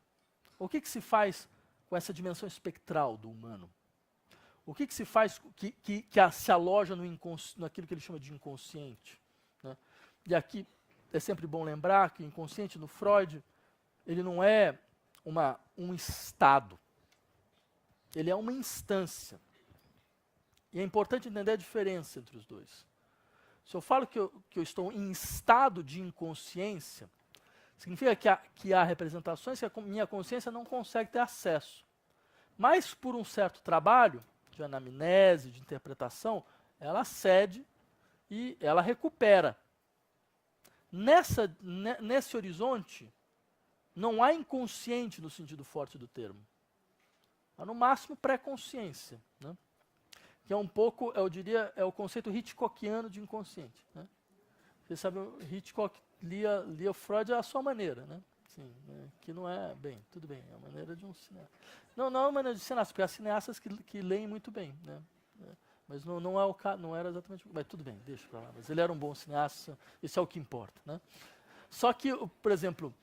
O que se faz com essa dimensão espectral do humano? O que se faz que se aloja naquilo que ele chama de inconsciente? Né? E aqui é sempre bom lembrar que o inconsciente no Freud, ele não é um estado, ele é uma instância. E é importante entender a diferença entre os dois. Se eu falo que eu estou em estado de inconsciência, significa que há representações que a minha consciência não consegue ter acesso. Mas, por um certo trabalho de anamnese, de interpretação, ela cede e ela recupera. Nesse horizonte, não há inconsciente no sentido forte do termo. Há, no máximo, pré-consciência. Né? Que é um pouco, eu diria, é o conceito hitchcockiano de inconsciente. Né? Você sabe, o Hitchcock lia Freud à sua maneira, né? Sim, né? Que não é, bem, tudo bem, é a maneira de um cineasta. Não é uma maneira de cineasta, porque há cineastas que leem muito bem, né? Mas não é o caso, não era exatamente, mas tudo bem, deixa pra lá. Mas ele era um bom cineasta, isso é o que importa, né? Só que, por exemplo,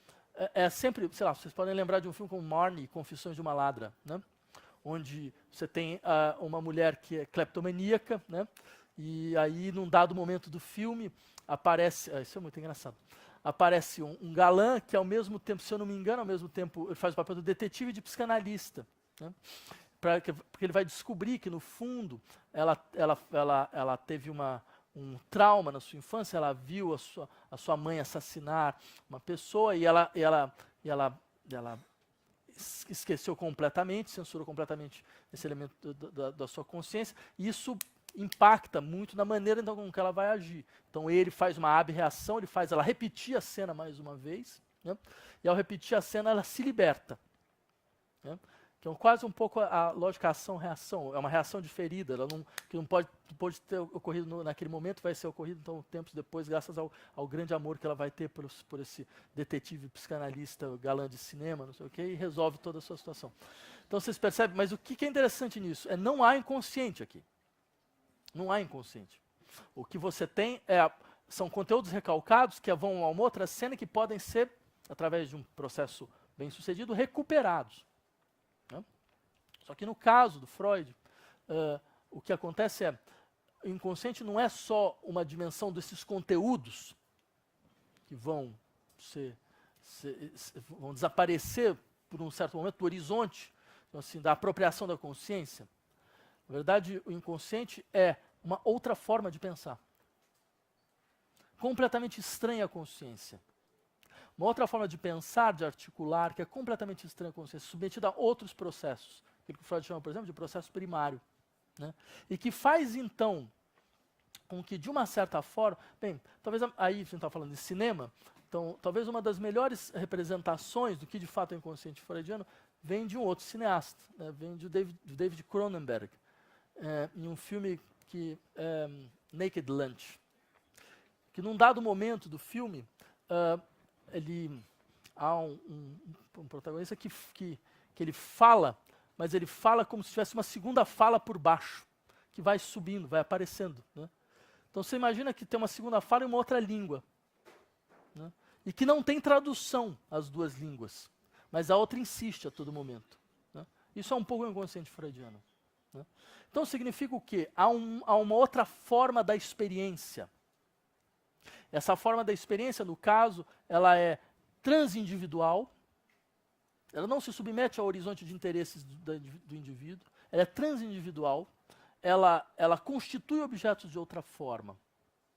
é sempre, sei lá, vocês podem lembrar de um filme como Marnie, Confissões de uma Ladra, né? Onde você tem uma mulher que é cleptomaníaca, né? E aí, num dado momento do filme, aparece, isso é muito engraçado, aparece um galã que, ao mesmo tempo, se eu não me engano, ao mesmo tempo, ele faz o papel do detetive e de psicanalista. Né? Porque ele vai descobrir que, no fundo, ela teve um trauma na sua infância, ela viu a sua mãe assassinar uma pessoa e ela esqueceu completamente, censurou completamente esse elemento da sua consciência, e isso impacta muito na maneira então, com que ela vai agir. Então ele faz uma abreação, ele faz ela repetir a cena mais uma vez, né? E ao repetir a cena ela se liberta. Né? que é quase um pouco a lógica ação-reação. É uma reação diferida, que não pode ter ocorrido naquele momento, vai ser ocorrido então tempos depois, graças ao grande amor que ela vai ter por esse detetive psicanalista, galã de cinema, não sei o quê, e resolve toda a sua situação. Então vocês percebem, mas o que é interessante nisso? Não há inconsciente aqui. Não há inconsciente. O que você tem são conteúdos recalcados que vão a uma outra cena que podem ser, através de um processo bem sucedido, recuperados. Só que no caso do Freud, o que acontece o inconsciente não é só uma dimensão desses conteúdos que vão desaparecer por um certo momento do horizonte, então, assim, da apropriação da consciência. Na verdade, o inconsciente é uma outra forma de pensar, completamente estranha à consciência. Uma outra forma de pensar, de articular, que é completamente estranha à consciência, submetida a outros processos. Aquilo que o Freud chama, por exemplo, de processo primário. Né? E que faz, então, com que, de uma certa forma... Bem, talvez aí a gente está falando de cinema, então, talvez uma das melhores representações do que, de fato, é o inconsciente freudiano vem de um outro cineasta, né? Vem de David Cronenberg, em um filme que é Naked Lunch. Que, num dado momento do filme, há um protagonista que ele fala, mas ele fala como se tivesse uma segunda fala por baixo, que vai subindo, vai aparecendo. Né? Então você imagina que tem uma segunda fala e uma outra língua. Né? E que não tem tradução as duas línguas, mas a outra insiste a todo momento. Né? Isso é um pouco o inconsciente freudiano. Né? Então significa o quê? Há uma outra forma da experiência. Essa forma da experiência, no caso, ela é transindividual, ela não se submete ao horizonte de interesses do indivíduo, ela é transindividual, ela constitui objetos de outra forma.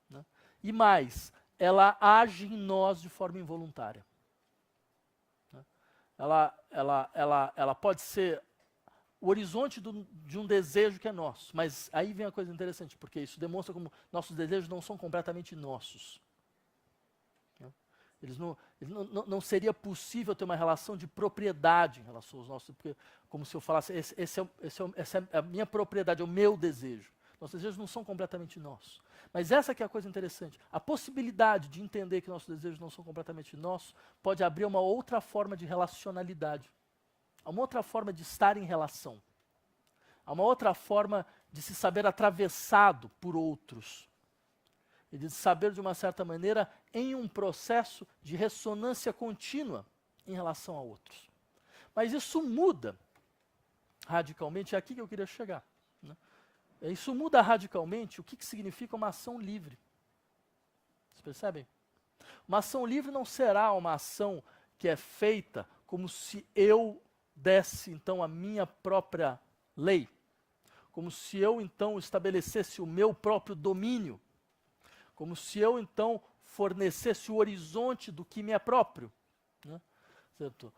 Né? E mais, ela age em nós de forma involuntária. Né? Ela pode ser o horizonte de um desejo que é nosso, mas aí vem a coisa interessante, porque isso demonstra como nossos desejos não são completamente nossos. Não seria possível ter uma relação de propriedade em relação aos nossos, porque, como se eu falasse, essa é a minha propriedade, é o meu desejo. Nossos desejos não são completamente nossos. Mas essa que é a coisa interessante. A possibilidade de entender que nossos desejos não são completamente nossos pode abrir uma outra forma de relacionalidade. Uma outra forma de estar em relação. Uma outra forma de se saber atravessado por outros. E de saber, de uma certa maneira, em um processo de ressonância contínua em relação a outros. Mas isso muda radicalmente, é aqui que eu queria chegar. Né? Isso muda radicalmente o que significa uma ação livre. Vocês percebem? Uma ação livre não será uma ação que é feita como se eu desse, então, a minha própria lei. Como se eu, então, estabelecesse o meu próprio domínio. Como se eu, então, fornecesse o horizonte do que me é próprio. Né? Certo?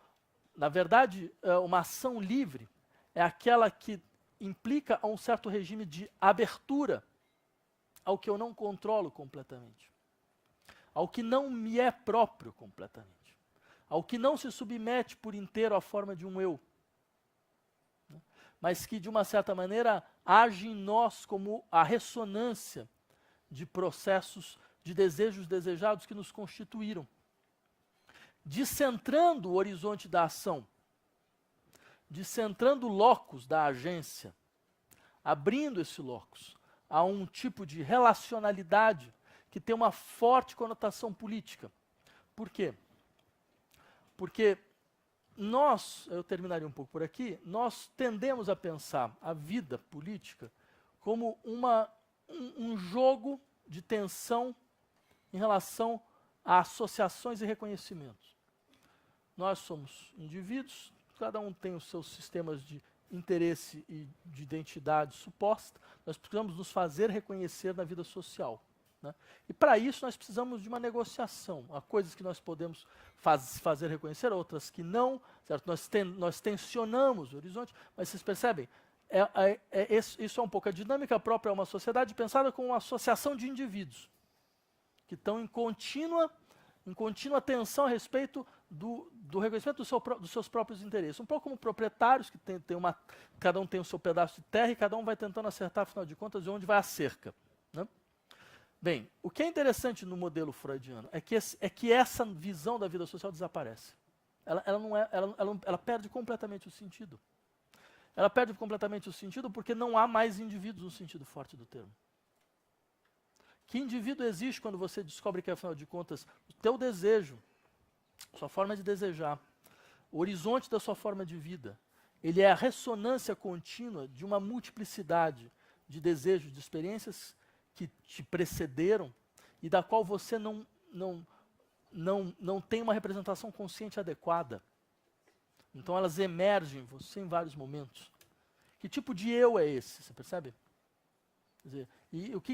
Na verdade, uma ação livre é aquela que implica um certo regime de abertura ao que eu não controlo completamente. Ao que não me é próprio completamente. Ao que não se submete por inteiro à forma de um eu. Né? Mas que, de uma certa maneira, age em nós como a ressonância de processos, de desejos desejados que nos constituíram. Descentrando o horizonte da ação, descentrando o locus da agência, abrindo esse locus a um tipo de relacionalidade que tem uma forte conotação política. Por quê? Porque eu terminaria um pouco por aqui, nós tendemos a pensar a vida política como um jogo de tensão em relação a associações e reconhecimentos. Nós somos indivíduos, cada um tem os seus sistemas de interesse e de identidade suposta, nós precisamos nos fazer reconhecer na vida social. Né? E para isso nós precisamos de uma negociação. Há coisas que nós podemos fazer reconhecer, outras que não. Certo? Nós tensionamos o horizonte, mas vocês percebem? Isso é um pouco a dinâmica própria a uma sociedade pensada como uma associação de indivíduos que estão em contínua tensão a respeito do reconhecimento dos seus próprios interesses. Um pouco como proprietários, que cada um tem o seu pedaço de terra e cada um vai tentando acertar, afinal de contas, de onde vai a cerca. Né? Bem, o que é interessante no modelo freudiano é que essa visão da vida social desaparece. Ela perde completamente o sentido. Ela perde completamente o sentido porque não há mais indivíduos no sentido forte do termo. Que indivíduo existe quando você descobre que, afinal de contas, o teu desejo, sua forma de desejar, o horizonte da sua forma de vida, ele é a ressonância contínua de uma multiplicidade de desejos, de experiências que te precederam e da qual você não tem uma representação consciente adequada. Então elas emergem em você em vários momentos. Que tipo de eu é esse? Você percebe? Quer dizer,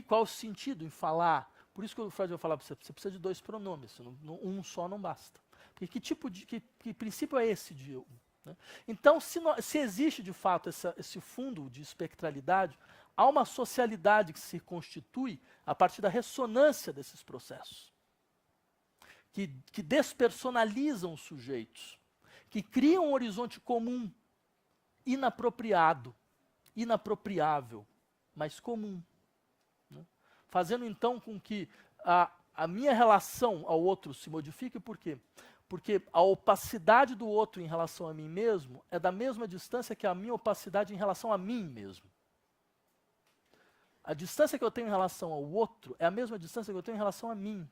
qual o sentido em falar? Por isso que o Freud vai falar para você, você precisa de 2 pronomes, um só não basta. Porque que princípio é esse de eu? Né? Então, se existe de fato esse fundo de espectralidade, há uma socialidade que se constitui a partir da ressonância desses processos, que despersonalizam os sujeitos, que criam um horizonte comum, inapropriado, inapropriável, mas comum. Né? Fazendo então com que a minha relação ao outro se modifique, por quê? Porque a opacidade do outro em relação a mim mesmo é da mesma distância que a minha opacidade em relação a mim mesmo. A distância que eu tenho em relação ao outro é a mesma distância que eu tenho em relação a mim.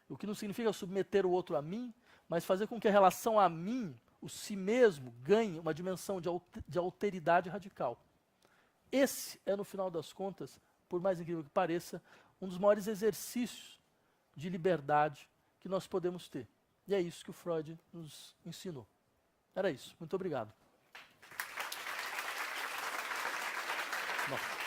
O que não significa submeter o outro a mim, mas fazer com que a relação a mim, o si mesmo, ganhe uma dimensão de alteridade radical. Esse é, no final das contas, por mais incrível que pareça, um dos maiores exercícios de liberdade que nós podemos ter. E é isso que o Freud nos ensinou. Era isso. Muito obrigado. Bom.